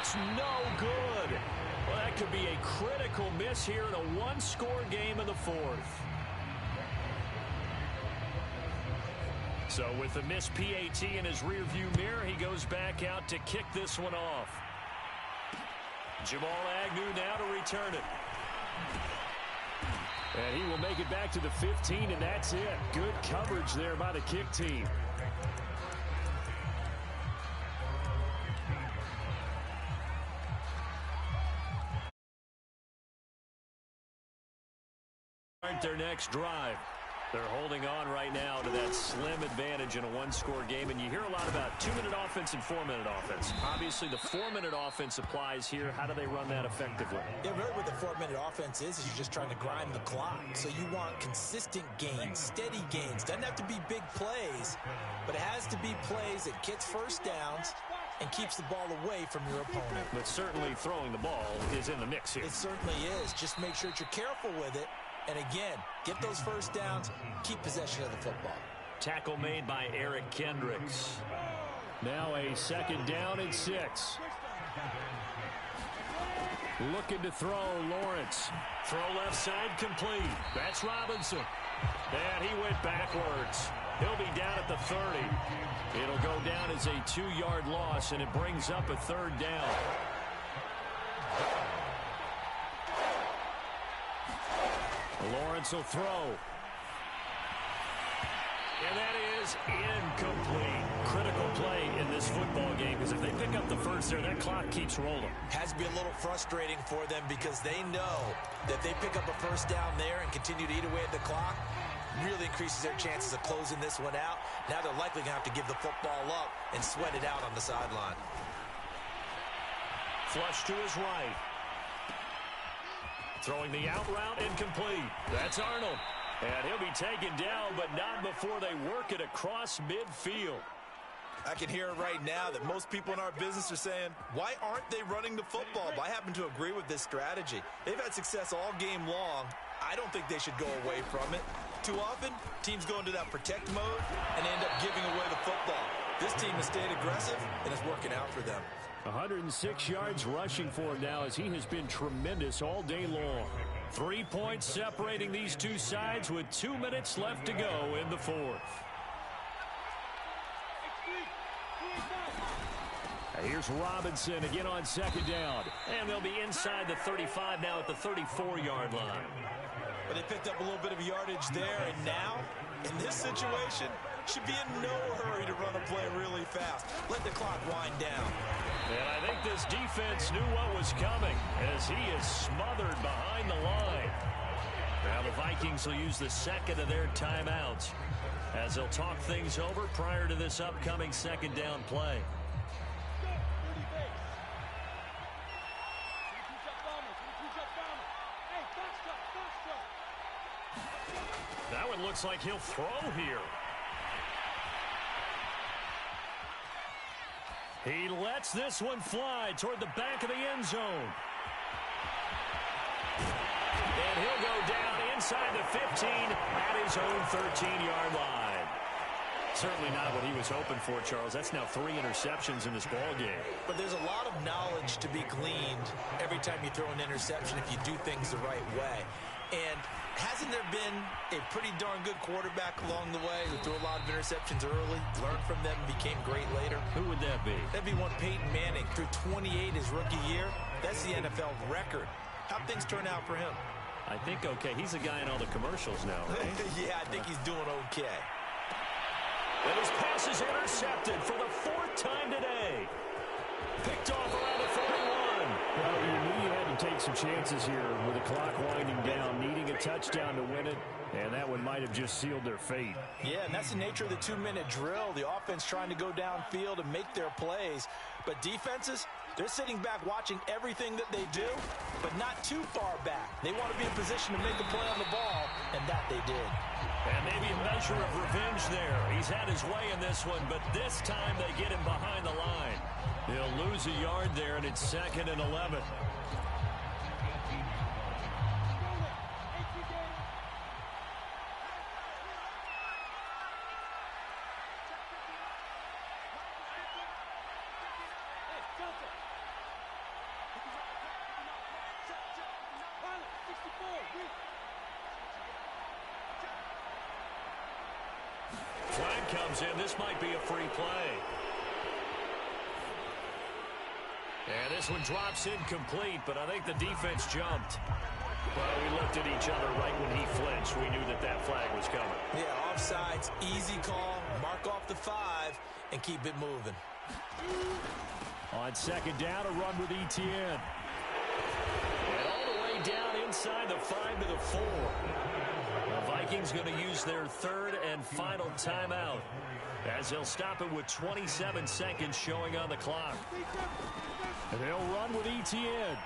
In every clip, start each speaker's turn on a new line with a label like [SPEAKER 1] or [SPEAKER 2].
[SPEAKER 1] It's no good. Well, that could be a critical miss here in a one-score game in the fourth. So with the missed PAT in his rearview mirror, he goes back out to kick this one off. Jamal Agnew now to return it. And he will make it back to the 15, and that's it. Good coverage there by the kick team. Their next drive. They're holding on right now to that slim advantage in a one-score game, and you hear a lot about 2-minute offense and 4-minute offense. Obviously, the 4-minute offense applies here. How do they run that effectively?
[SPEAKER 2] Yeah, really what the 4-minute offense is you're just trying to grind the clock. So you want consistent gains, steady gains. Doesn't have to be big plays, but it has to be plays that gets first downs and keeps the ball away from your opponent.
[SPEAKER 1] But certainly throwing the ball is in the mix here.
[SPEAKER 2] It certainly is. Just make sure that you're careful with it. And again, get those first downs, keep possession of the football.
[SPEAKER 1] Tackle made by Eric Kendricks. Now a second down and 6. Looking to throw, Lawrence. Throw left side complete. That's Robinson. And he went backwards. He'll be down at the 30. It'll go down as a 2-yard loss, and it brings up a third down. Lawrence will throw. And that is incomplete. Critical play in this football game, because if they pick up the first there, that clock keeps rolling.
[SPEAKER 2] Has to be a little frustrating for them because they know that they pick up a first down there and continue to eat away at the clock, really increases their chances of closing this one out. Now they're likely going to have to give the football up and sweat it out on the sideline.
[SPEAKER 1] Flush to his right. Throwing the out route, incomplete. That's Arnold. And he'll be taken down, but not before they work it across midfield.
[SPEAKER 2] I can hear it right now that most people in our business are saying, why aren't they running the football? But I happen to agree with this strategy. They've had success all game long. I don't think they should go away from it. Too often, teams go into that protect mode and end up giving away the football. This team has stayed aggressive, and it's working out for them.
[SPEAKER 1] 106 yards rushing for him now, as he has been tremendous all day long. 3 points separating these two sides with 2 minutes left to go in the fourth. Here's Robinson again on second down. And they'll be inside the 35 now at the 34-yard line.
[SPEAKER 2] But they picked up a little bit of yardage there, and now, in this situation, should be in no hurry to run a play really fast. Let the clock wind down.
[SPEAKER 1] And I think this defense knew what was coming, as he is smothered behind the line. Now the Vikings will use the second of their timeouts as they'll talk things over prior to this upcoming second down play. That one looks like he'll throw here. He lets this one fly toward the back of the end zone. And he'll go down inside the 15 at his own 13-yard line. Certainly not what he was hoping for, Charles. That's now 3 interceptions in this ball game.
[SPEAKER 2] But there's a lot of knowledge to be gleaned every time you throw an interception if you do things the right way. And hasn't there been a pretty darn good quarterback along the way who threw a lot of interceptions early, learned from them, and became great later?
[SPEAKER 1] Who would that be?
[SPEAKER 2] That'd be one Peyton Manning. Threw 28 his rookie year. That's the NFL record. How'd things turn out for him?
[SPEAKER 1] I think okay. He's a guy in all the commercials now, right?
[SPEAKER 2] Yeah, I think he's doing okay.
[SPEAKER 1] And his pass is intercepted for the 4th time today. Picked off around the 41.
[SPEAKER 3] Well, you knew you had to take some chances here with the clock winding down, needing a touchdown to win it, and that one might have just sealed their fate.
[SPEAKER 2] Yeah, and that's the nature of the 2-minute drill. The offense trying to go downfield and make their plays. But defenses, they're sitting back watching everything that they do, but not too far back. They want to be in position to make a play on the ball, and that they did.
[SPEAKER 1] And maybe a measure of revenge there. He's had his way in this one, but this time they get him behind the line. He'll lose a yard there, and it's 2nd and 11. Flag comes in. This might be a free play. And this one drops incomplete, but I think the defense jumped. Well, we looked at each other right when he flinched. We knew that that flag was coming.
[SPEAKER 2] Yeah, offsides, easy call. Mark off the 5 and keep it moving.
[SPEAKER 3] On second down, a run with Etienne.
[SPEAKER 1] And all the way down inside the 5 to the 4. The Vikings going to use their third and final timeout as they'll stop it with 27 seconds showing on the clock.
[SPEAKER 3] And they'll run with Etienne.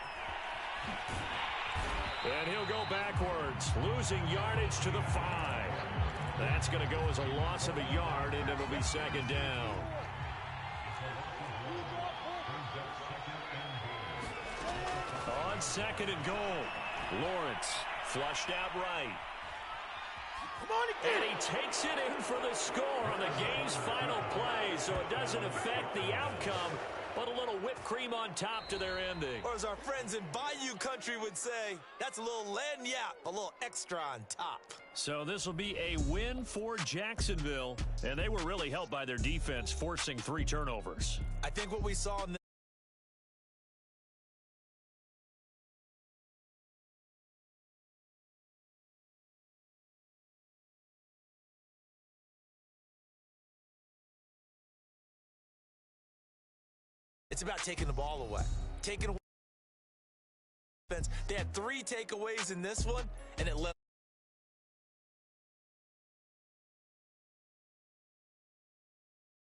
[SPEAKER 1] And he'll go backwards, losing yardage to the 5. That's going to go as a loss of a yard, and it'll be second down. On second and goal, Lawrence flushed out right. And he takes it in for the score on the game's final play, so it doesn't affect the outcome, but a little whipped cream on top to their ending.
[SPEAKER 2] Or as our friends in Bayou Country would say, that's a little lagniappe, a little extra on top.
[SPEAKER 1] So this will be a win for Jacksonville, and they were really helped by their defense forcing 3 turnovers.
[SPEAKER 2] I think what we saw in it's about taking the ball away. Taking away defense. They had 3 takeaways in this one, and it left